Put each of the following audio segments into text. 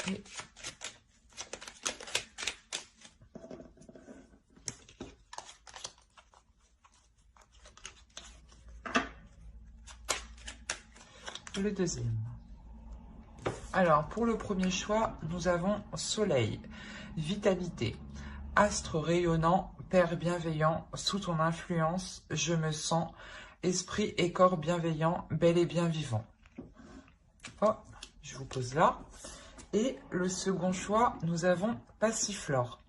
montrer. Le deuxième. Alors, pour le premier choix, nous avons Soleil, vitalité, astre rayonnant, Père bienveillant, sous ton influence, je me sens, esprit et corps bienveillant, bel et bien vivant. Oh, je vous pose là. Et le second choix, nous avons Passiflore,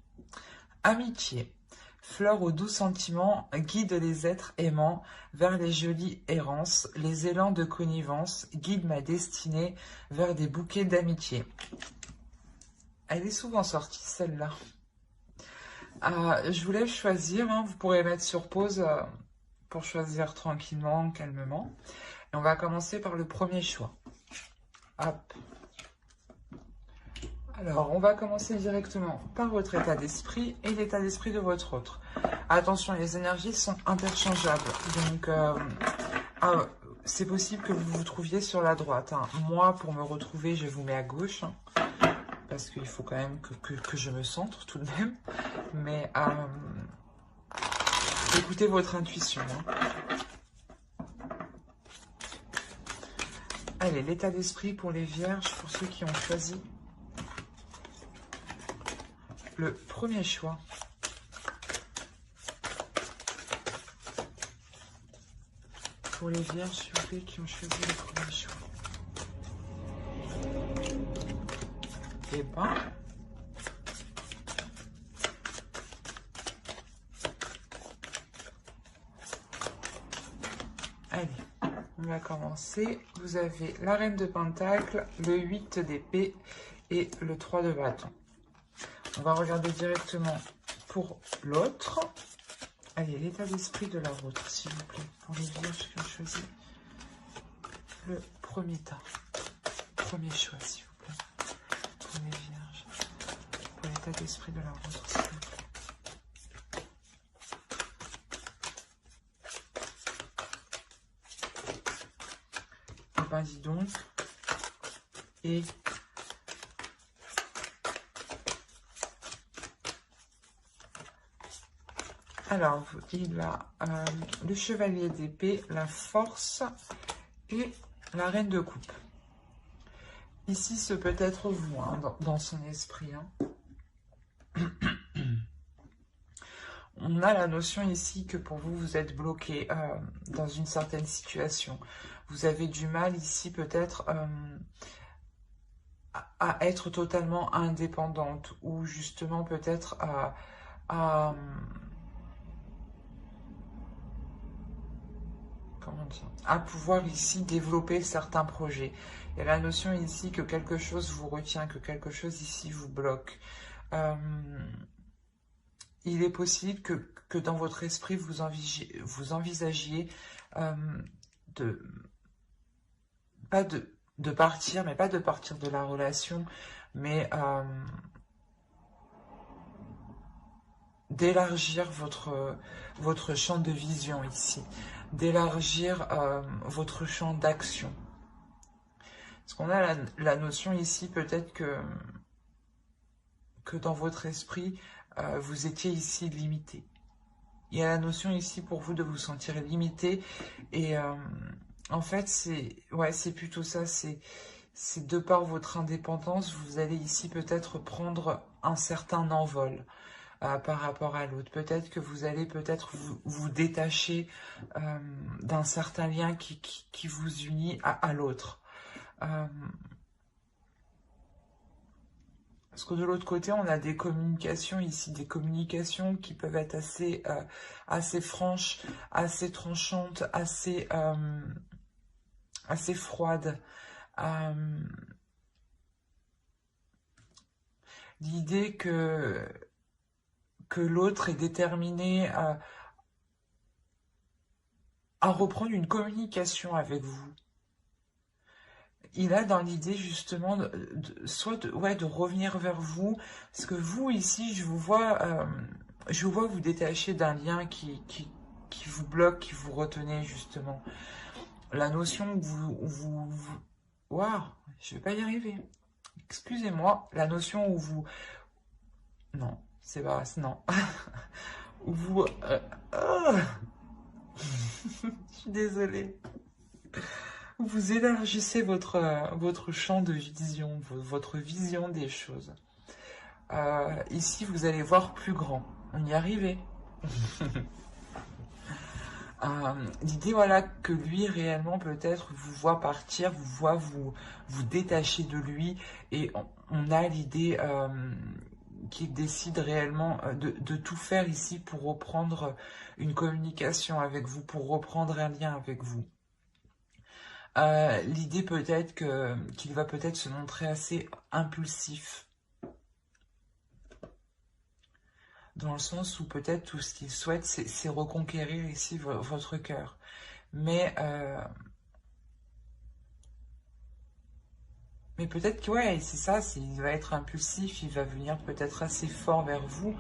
amitié, fleur aux doux sentiments, guide les êtres aimants vers les jolies errances, les élans de connivence, guide ma destinée vers des bouquets d'amitié. Elle est souvent sortie, celle-là. Je vous laisse choisir, hein, vous pourrez mettre sur pause pour choisir tranquillement, calmement. Et on va commencer par le premier choix. Hop. Alors, on va commencer directement par votre état d'esprit et l'état d'esprit de votre autre. Attention, les énergies sont interchangeables. Donc, c'est possible que vous vous trouviez sur la droite. Hein. Moi, pour me retrouver, je vous mets à gauche. Hein, parce qu'il faut quand même que je me centre tout de même. Mais écoutez votre intuition. Hein. Allez, l'état d'esprit pour les vierges, pour ceux qui ont choisi le premier choix. Pour les vierges, s'il vous plaît, qui ont choisi le premier choix. Et ben, allez, on va commencer. Vous avez la reine de pentacle, le 8 d'épée et le 3 de bâton. On va regarder directement pour l'autre. Allez, l'état d'esprit de la vôtre, s'il vous plaît. Pour les vierges qui ont choisi le premier tas. Premier choix, s'il vous plaît. Pour les vierges. Pour l'état d'esprit de la vôtre, s'il vous plaît. Et ben, dis donc. Et... alors, il a le chevalier d'épée, la force et la reine de coupe. Ici, ce peut être vous, hein, dans son esprit. Hein. On a la notion ici que pour vous, vous êtes bloqué dans une certaine situation. Vous avez du mal ici peut-être à être totalement indépendante ou justement peut-être à pouvoir ici développer certains projets. Il y a la notion ici que quelque chose vous retient, que quelque chose ici vous bloque. Il est possible que dans votre esprit, vous envisagiez de partir, mais pas de partir de la relation, mais d'élargir votre champ de vision ici, d'élargir votre champ d'action. Parce qu'on a la notion ici, peut-être que dans votre esprit, vous étiez ici limité. Il y a la notion ici pour vous de vous sentir limité. Et en fait, c'est plutôt ça. C'est de par votre indépendance, vous allez ici peut-être prendre un certain envol par rapport à l'autre. Peut-être que vous allez vous détacher d'un certain lien qui vous unit à l'autre. Parce que de l'autre côté, on a des communications ici, des communications qui peuvent être assez franches, assez tranchantes, assez froides. L'idée que l'autre est déterminé à reprendre une communication avec vous. Il a dans l'idée justement de revenir vers vous, parce que vous ici, je vous vois vous détacher d'un lien qui vous bloque, qui vous retenait justement. La notion que waouh, je vais pas y arriver. excusez-moi, la notion où vous... Non, c'est pas... Non. Où vous... oh je suis désolée. Vous élargissez votre champ de vision, votre vision des choses. Ici, vous allez voir plus grand. On y arrivait. L'idée, voilà, que lui, réellement, peut-être, vous voit partir, vous voit vous détacher de lui, et on a l'idée qu'il décide réellement de tout faire ici pour reprendre une communication avec vous, pour reprendre un lien avec vous. L'idée peut-être qu'il va peut-être se montrer assez impulsif, dans le sens où peut-être tout ce qu'il souhaite, c'est reconquérir ici votre cœur. Mais peut-être que ouais, c'est ça, il va être impulsif, il va venir peut-être assez fort vers vous,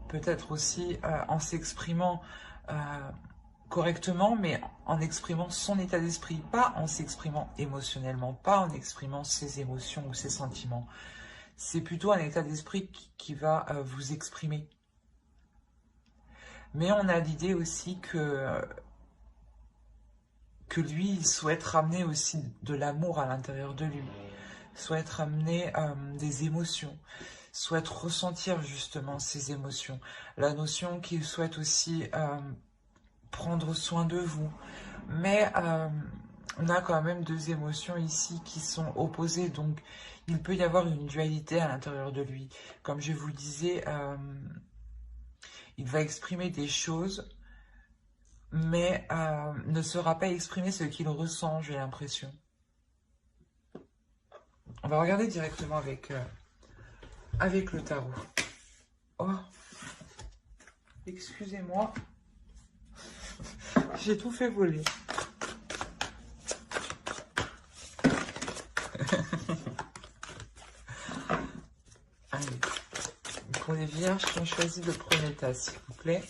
peut-être aussi en s'exprimant correctement, mais en exprimant son état d'esprit, pas en s'exprimant émotionnellement, pas en exprimant ses émotions ou ses sentiments. C'est plutôt un état d'esprit qui va vous exprimer. Mais on a l'idée aussi que lui, il souhaite ramener aussi de l'amour à l'intérieur de lui, souhaite ramener des émotions, souhaite ressentir justement ces émotions. La notion qu'il souhaite aussi prendre soin de vous. Mais on a quand même deux émotions ici qui sont opposées, donc il peut y avoir une dualité à l'intérieur de lui. Comme je vous le disais, il va exprimer des choses, mais ne saura pas exprimer ce qu'il ressent, j'ai l'impression. On va regarder directement avec le tarot. Oh, excusez-moi, j'ai tout fait voler. Allez, pour les vierges qui ont choisi le premier tas, s'il vous plaît.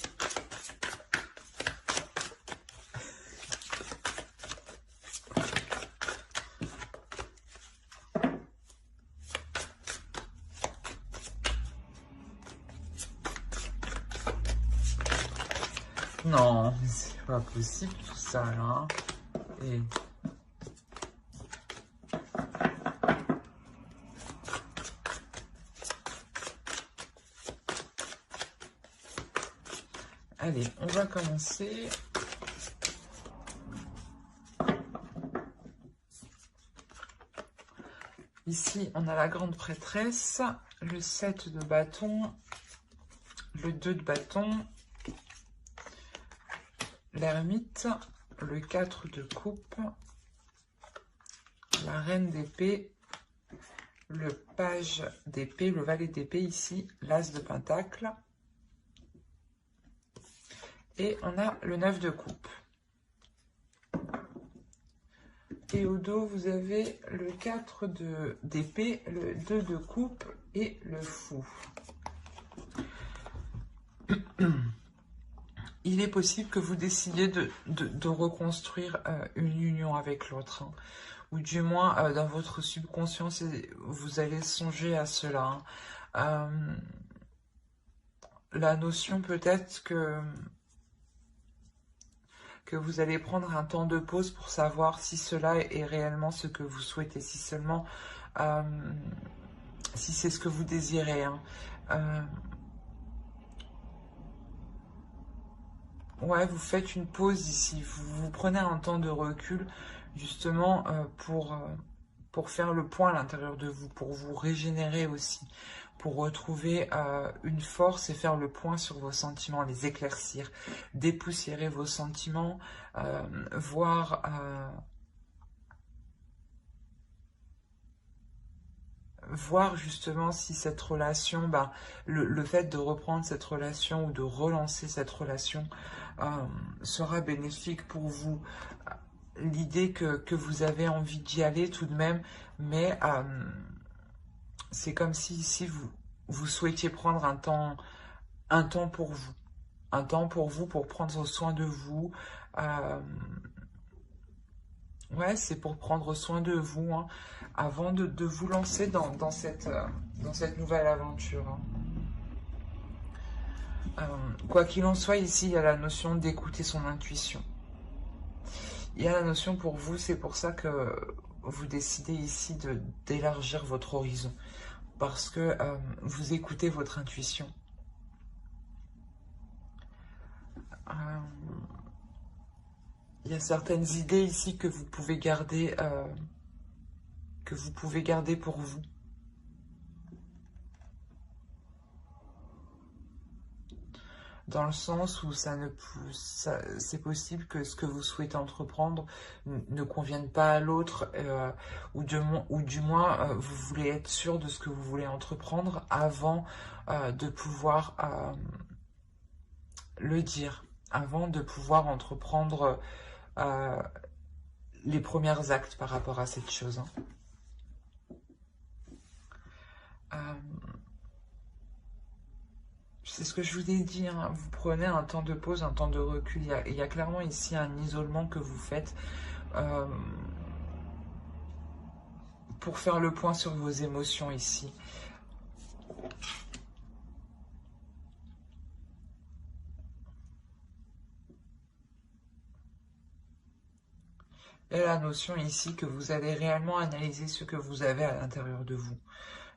Non, c'est pas possible tout ça là. Et... Allez, on va commencer. Ici, on a la grande prêtresse, le 7 de bâton, le 2 de bâton, l'ermite, le 4 de coupe, la reine d'épée, le page d'épée, le valet d'épée ici, l'as de pentacle. Et on a le 9 de coupe. Et au dos, vous avez le 4 d'épée, le 2 de coupe et le fou. Il est possible que vous décidiez de reconstruire une union avec l'autre. Hein. Ou du moins, dans votre subconscient, vous allez songer à cela. Hein. La notion peut-être que vous allez prendre un temps de pause pour savoir si cela est réellement ce que vous souhaitez, si seulement, si c'est ce que vous désirez. Hein. Ouais, vous faites une pause ici, vous prenez un temps de recul, justement, pour faire le point à l'intérieur de vous, pour vous régénérer aussi, pour retrouver une force et faire le point sur vos sentiments, les éclaircir, dépoussiérer vos sentiments, voir justement si cette relation, le fait de reprendre cette relation ou de relancer cette relation sera bénéfique pour vous. L'idée que vous avez envie d'y aller tout de même, mais c'est comme si ici vous souhaitiez prendre un temps pour vous. Un temps pour vous, pour prendre soin de vous. Ouais, c'est pour prendre soin de vous, hein, avant de vous lancer dans cette nouvelle aventure, hein. Quoi qu'il en soit, ici, il y a la notion d'écouter son intuition. Il y a la notion pour vous, c'est pour ça que vous décidez ici d'élargir votre horizon. Parce que vous écoutez votre intuition. Il y a certaines idées ici que vous pouvez garder, pour vous. Dans le sens où c'est possible que ce que vous souhaitez entreprendre ne convienne pas à l'autre, ou du moins vous voulez être sûr de ce que vous voulez entreprendre avant de pouvoir le dire, avant de pouvoir entreprendre les premiers actes par rapport à cette chose, hein. C'est ce que je vous ai dit, hein, vous prenez un temps de pause, un temps de recul. Il y a clairement ici un isolement que vous faites pour faire le point sur vos émotions ici. Il y a la notion ici que vous allez réellement analyser ce que vous avez à l'intérieur de vous.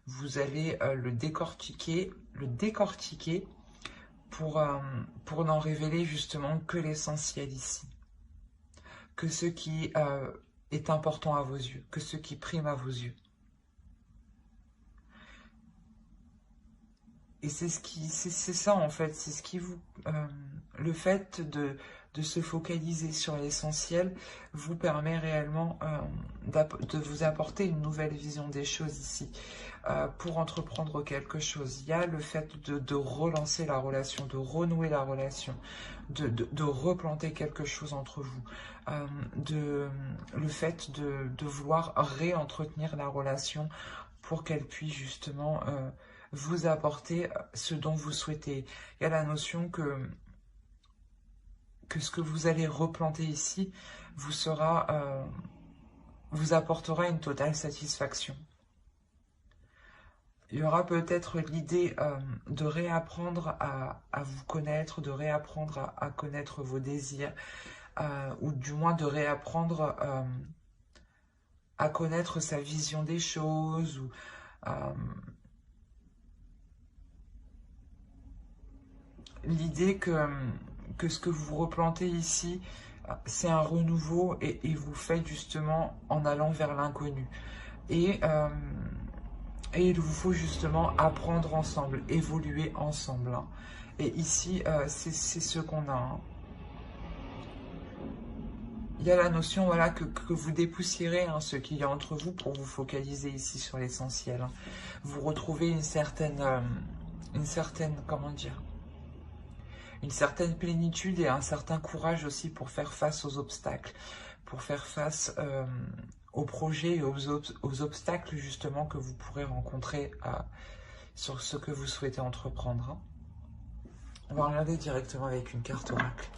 Vous allez le décortiquer pour n'en révéler justement que l'essentiel ici. Que ce qui est important à vos yeux, que ce qui prime à vos yeux. Et c'est ça en fait, c'est ce qui vous... le fait de se focaliser sur l'essentiel vous permet réellement de vous apporter une nouvelle vision des choses ici. Pour entreprendre quelque chose, il y a le fait de relancer la relation, de renouer la relation, de replanter quelque chose entre vous, le fait de vouloir réentretenir la relation pour qu'elle puisse justement vous apporter ce dont vous souhaitez. Il y a la notion que ce que vous allez replanter ici vous apportera une totale satisfaction. Il y aura peut-être l'idée de réapprendre à vous connaître, de réapprendre à connaître vos désirs, ou du moins de réapprendre à connaître sa vision des choses, ou l'idée que ce que vous replantez ici, c'est un renouveau et vous faites justement en allant vers l'inconnu. Et il vous faut justement apprendre ensemble, évoluer ensemble, hein. Et ici, c'est ce qu'on a, hein. Il y a la notion, voilà, que vous dépoussiérez, hein, ce qu'il y a entre vous pour vous focaliser ici sur l'essentiel, hein. Vous retrouvez une certaine, comment dire, une certaine plénitude et un certain courage aussi pour faire face aux obstacles, pour faire face aux projets et aux obstacles justement que vous pourrez rencontrer sur ce que vous souhaitez entreprendre, hein. On va regarder directement avec une carte oracle.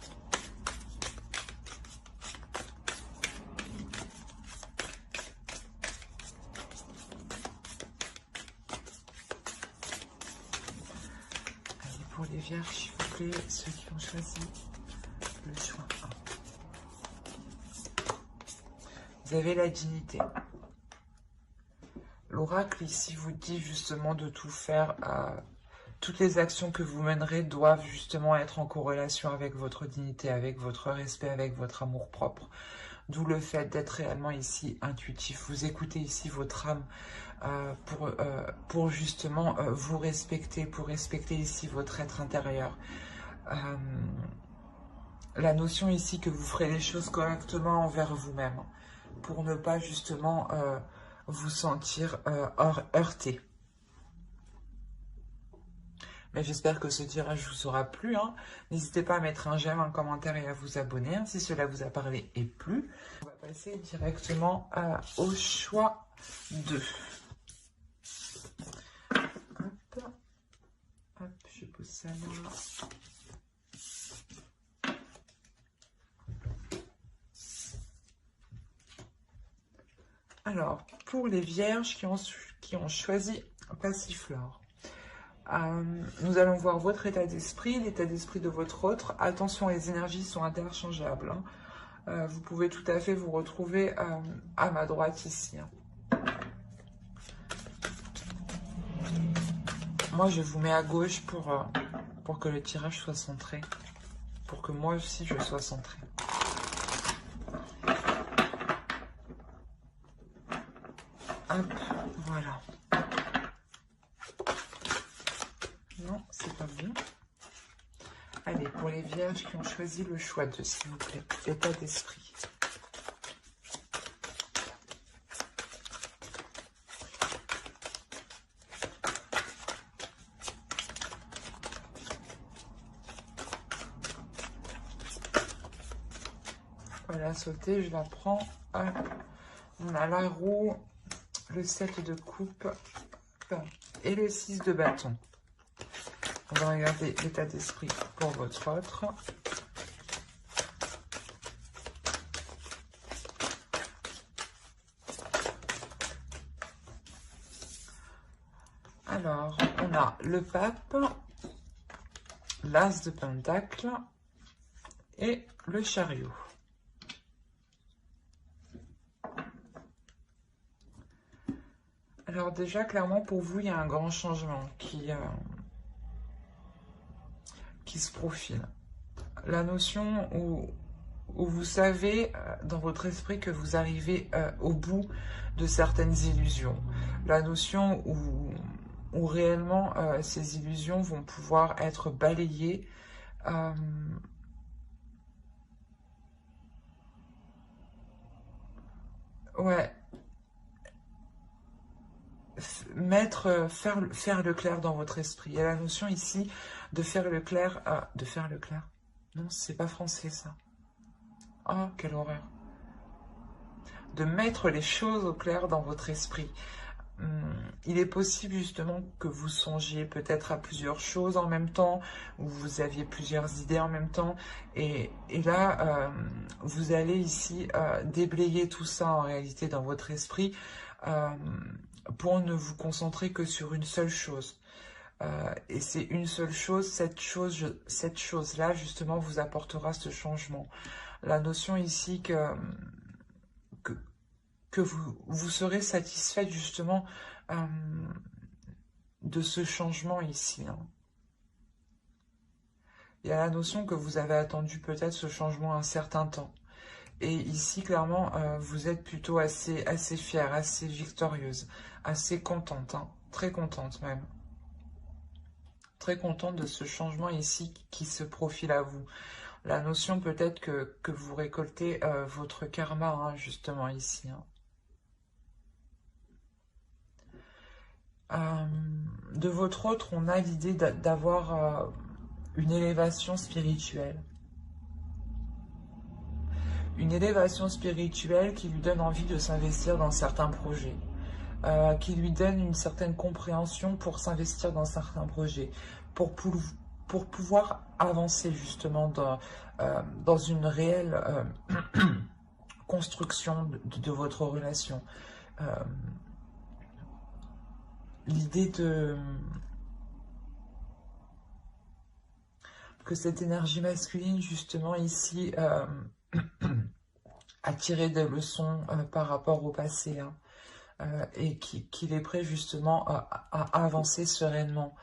Allez, pour les vierges, s'il vous plaît, ceux qui ont choisi le choix 1. Vous avez la dignité. L'oracle ici vous dit justement de tout faire. Toutes les actions que vous mènerez doivent justement être en corrélation avec votre dignité, avec votre respect, avec votre amour-propre. D'où le fait d'être réellement ici intuitif. Vous écoutez ici votre âme pour justement vous respecter, pour respecter ici votre être intérieur. La notion ici que vous ferez les choses correctement envers vous-même, pour ne pas justement vous sentir heurté. Mais j'espère que ce tirage vous aura plu, hein. N'hésitez pas à mettre un j'aime, un commentaire et à vous abonner, hein, si cela vous a parlé et plu. On va passer directement au choix 2. Hop, hop, je pose ça là. Alors, pour les vierges qui ont choisi Passiflore, nous allons voir votre état d'esprit, l'état d'esprit de votre autre. Attention, les énergies sont interchangeables. Hein. Vous pouvez tout à fait vous retrouver à ma droite ici. Hein. Moi, je vous mets à gauche pour que le tirage soit centré. Pour que moi aussi, je sois centré. Hop, voilà. Non, c'est pas bon. Allez, pour les vierges qui ont choisi le choix de, s'il vous plaît, état d'esprit. Voilà, sauter, je la prends. Hop. On a la roue, le 7 de coupe et le 6 de bâton. On va regarder l'état d'esprit pour votre autre. Alors, on a le pape, l'as de pentacle et le chariot. Alors déjà, clairement, pour vous, il y a un grand changement qui se profile. La notion où vous savez dans votre esprit que vous arrivez au bout de certaines illusions. La notion où réellement ces illusions vont pouvoir être balayées. Ouais. Faire le clair dans votre esprit. Il y a la notion ici de faire le clair. De faire le clair. Non, c'est pas français ça. Oh, quelle horreur. De mettre les choses au clair dans votre esprit. Il est possible justement que vous songiez peut-être à plusieurs choses en même temps, ou vous aviez plusieurs idées en même temps, et là, vous allez ici déblayer tout ça en réalité dans votre esprit, pour ne vous concentrer que sur une seule chose. Et c'est une seule chose, cette chose-là, justement, vous apportera ce changement. La notion ici que vous serez satisfait, justement, de ce changement ici. Hein. Il y a la notion que vous avez attendu peut-être ce changement un certain temps. Et ici, clairement, vous êtes plutôt assez fière, assez victorieuse, assez contente, hein, très contente même. Très contente de ce changement ici qui se profile à vous. La notion peut-être que vous récoltez votre karma, hein, justement ici. Hein. De votre autre, on a l'idée d'avoir une élévation spirituelle. Une élévation spirituelle qui lui donne envie de s'investir dans certains projets, qui lui donne une certaine compréhension pour s'investir dans certains projets, pour pouvoir avancer justement dans une réelle construction de votre relation. L'idée que cette énergie masculine justement ici a tiré des leçons par rapport au passé, hein, et qu'il est prêt justement à avancer sereinement,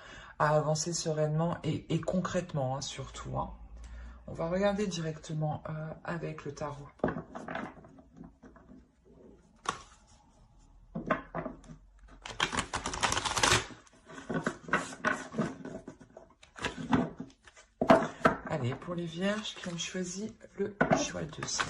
et concrètement, hein, surtout. Hein. On va regarder directement avec le tarot. Allez, pour les vierges qui ont choisi le choix de ça.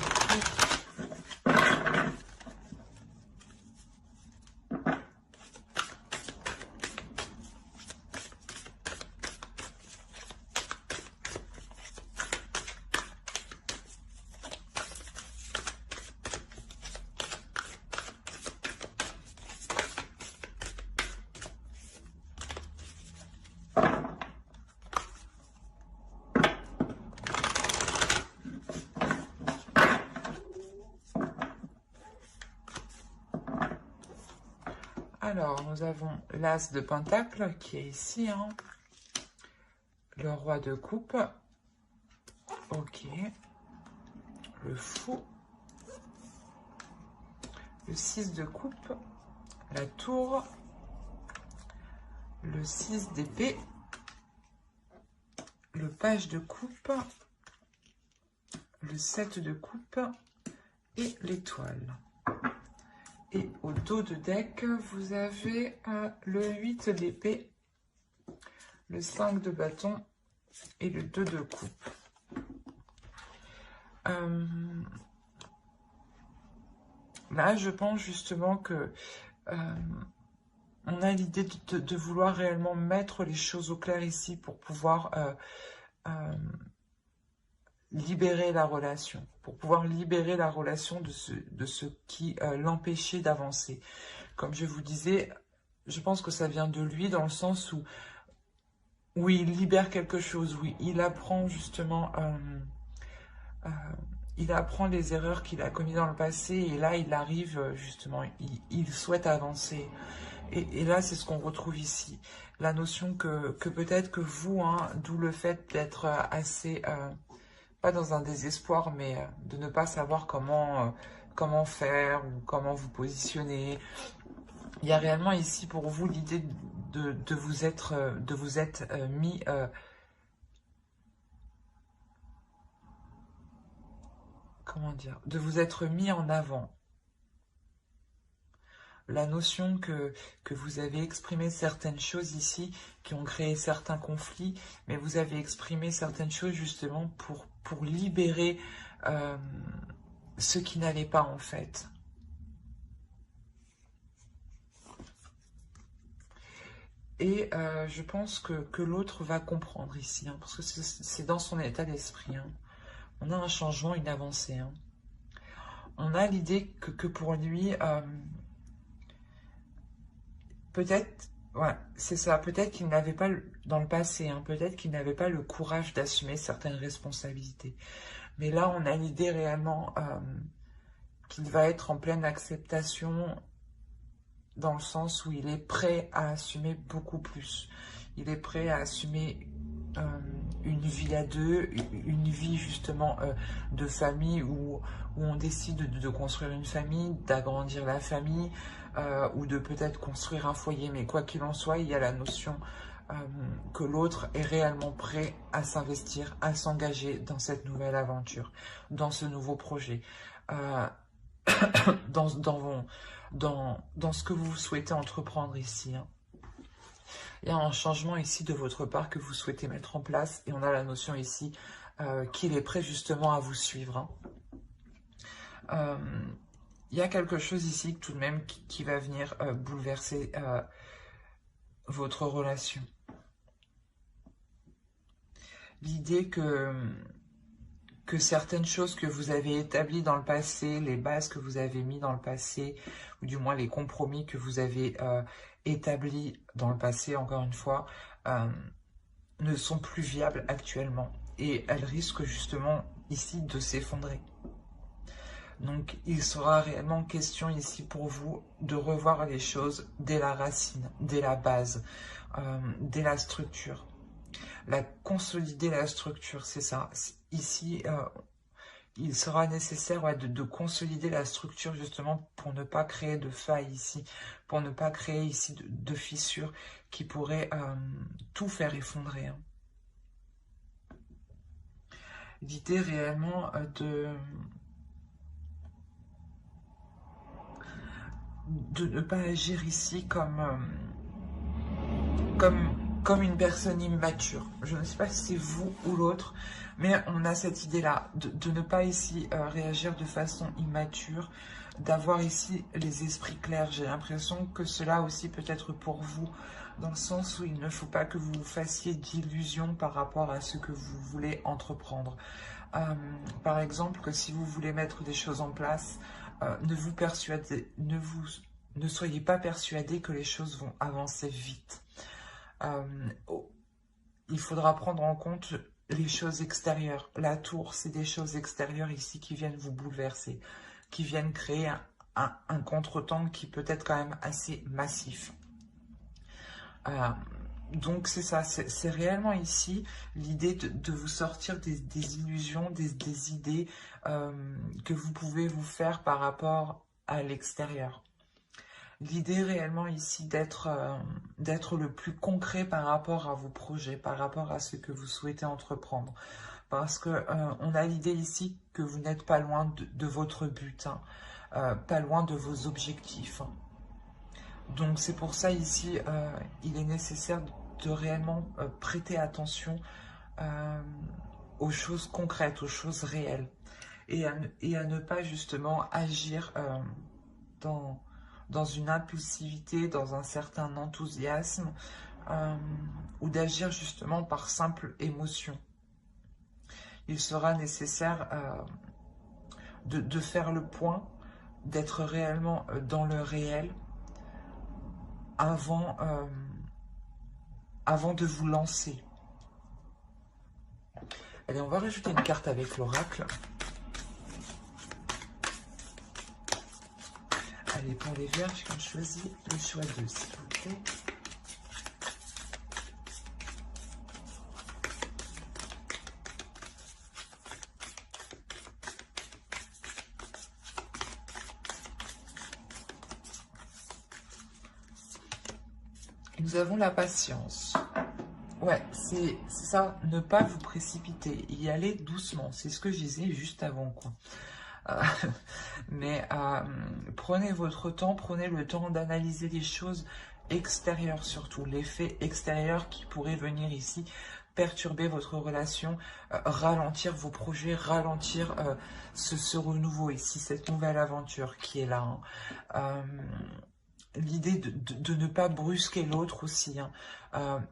Alors, nous avons l'As de Pentacle qui est ici, hein. Le Roi de Coupe. Ok. Le Fou. Le 6 de Coupe. La Tour. Le 6 d'épée. Le Page de Coupe. Le 7 de Coupe. Et l'Étoile. Et au dos de deck, vous avez le 8 d'épée, le 5 de bâton et le 2 de coupe. Là, je pense justement que on a l'idée de vouloir réellement mettre les choses au clair ici pour pouvoir libérer la relation, de ce qui l'empêchait d'avancer. Comme je vous disais, je pense que ça vient de lui dans le sens où il libère quelque chose, oui, il apprend justement, il apprend les erreurs qu'il a commises dans le passé et là il arrive justement, il souhaite avancer. Et là, c'est ce qu'on retrouve ici. La notion que peut-être que vous, hein, d'où le fait d'être assez... pas dans un désespoir, mais de ne pas savoir comment faire ou comment vous positionner. Il y a réellement ici pour vous l'idée de vous être mis... comment dire? De vous être mis en avant. La notion que vous avez exprimé certaines choses ici qui ont créé certains conflits, mais vous avez exprimé certaines choses justement pour libérer ce qui n'allait pas en fait. Et je pense que l'autre va comprendre ici, hein, parce que c'est dans son état d'esprit. Hein. On a un changement, une avancée. Hein. On a l'idée que pour lui... peut-être, ouais, c'est ça, peut-être qu'il n'avait pas, dans le passé, hein, peut-être qu'il n'avait pas le courage d'assumer certaines responsabilités. Mais là, on a l'idée réellement qu'il va être en pleine acceptation dans le sens où il est prêt à assumer beaucoup plus. Il est prêt à assumer une vie à deux, une vie justement de famille où on décide de construire une famille, d'agrandir la famille ou de peut-être construire un foyer. Mais quoi qu'il en soit, il y a la notion que l'autre est réellement prêt à s'investir, à s'engager dans cette nouvelle aventure, dans ce nouveau projet, dans ce que vous souhaitez entreprendre ici. Hein. Il y a un changement ici de votre part que vous souhaitez mettre en place et on a la notion ici qu'il est prêt justement à vous suivre. Hein. Il y a quelque chose ici tout de même qui va venir bouleverser votre relation. L'idée que certaines choses que vous avez établies dans le passé, les bases que vous avez mis dans le passé, ou du moins les compromis que vous avez établis dans le passé, encore une fois, ne sont plus viables actuellement. Et elles risquent justement ici de s'effondrer. Donc il sera réellement question ici pour vous de revoir les choses dès la racine, dès la base, dès la structure. Consolider la structure, c'est ça. Ici, il sera nécessaire de consolider la structure justement pour ne pas créer de failles ici, pour ne pas créer ici de fissures qui pourraient tout faire effondrer. Hein. L'idée réellement de ne pas agir ici comme une personne immature. Je ne sais pas si c'est vous ou l'autre, mais on a cette idée-là, de ne pas ici réagir de façon immature, d'avoir ici les esprits clairs. J'ai l'impression que cela aussi peut être pour vous, dans le sens où il ne faut pas que vous fassiez d'illusions par rapport à ce que vous voulez entreprendre. Par exemple, que si vous voulez mettre des choses en place, ne soyez pas persuadé que les choses vont avancer vite. Il faudra prendre en compte les choses extérieures. La tour, c'est des choses extérieures ici qui viennent vous bouleverser, qui viennent créer un contretemps qui peut être quand même assez massif. Donc c'est ça, c'est réellement ici l'idée de vous sortir des illusions, des idées que vous pouvez vous faire par rapport à l'extérieur. L'idée réellement ici d'être le plus concret par rapport à vos projets, par rapport à ce que vous souhaitez entreprendre. Parce que on a l'idée ici que vous n'êtes pas loin de votre but, hein, pas loin de vos objectifs. Donc c'est pour ça ici, il est nécessaire de réellement prêter attention aux choses concrètes, aux choses réelles. Et à ne pas justement agir dans une impulsivité, dans un certain enthousiasme, ou d'agir justement par simple émotion. Il sera nécessaire de faire le point, d'être réellement dans le réel, avant de vous lancer. Allez, on va rajouter une carte avec l'oracle. Allez, pour les vierges qui ont choisi le choix 2, s'il vous plaît. Nous avons la patience. Ouais, c'est ça, ne pas vous précipiter, y aller doucement. C'est ce que je disais juste avant, quoi. Mais prenez votre temps, prenez le temps d'analyser les choses extérieures surtout, les faits extérieurs qui pourraient venir ici perturber votre relation, ralentir vos projets, ralentir ce renouveau ici, cette nouvelle aventure qui est là. Hein. L'idée de ne pas brusquer l'autre aussi. Hein.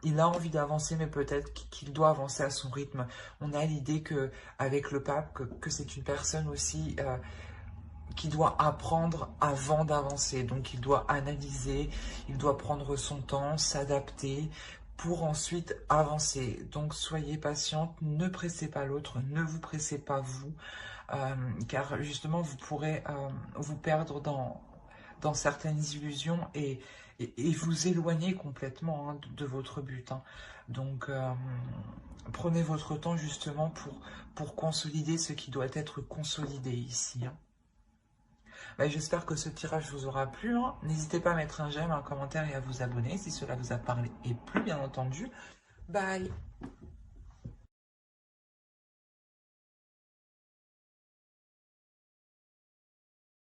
Il a envie d'avancer, mais peut-être qu'il doit avancer à son rythme. On a l'idée que avec le pape, que c'est une personne aussi qui doit apprendre avant d'avancer. Donc il doit analyser, il doit prendre son temps, s'adapter pour ensuite avancer. Donc soyez patiente, ne pressez pas l'autre, ne vous pressez pas vous, car justement vous pourrez vous perdre dans certaines illusions et vous éloigner complètement hein, de votre but. Hein. Donc, prenez votre temps justement pour consolider ce qui doit être consolidé ici. Hein. Ben, j'espère que ce tirage vous aura plu. Hein. N'hésitez pas à mettre un j'aime, un commentaire et à vous abonner si cela vous a parlé et plu, bien entendu. Bye!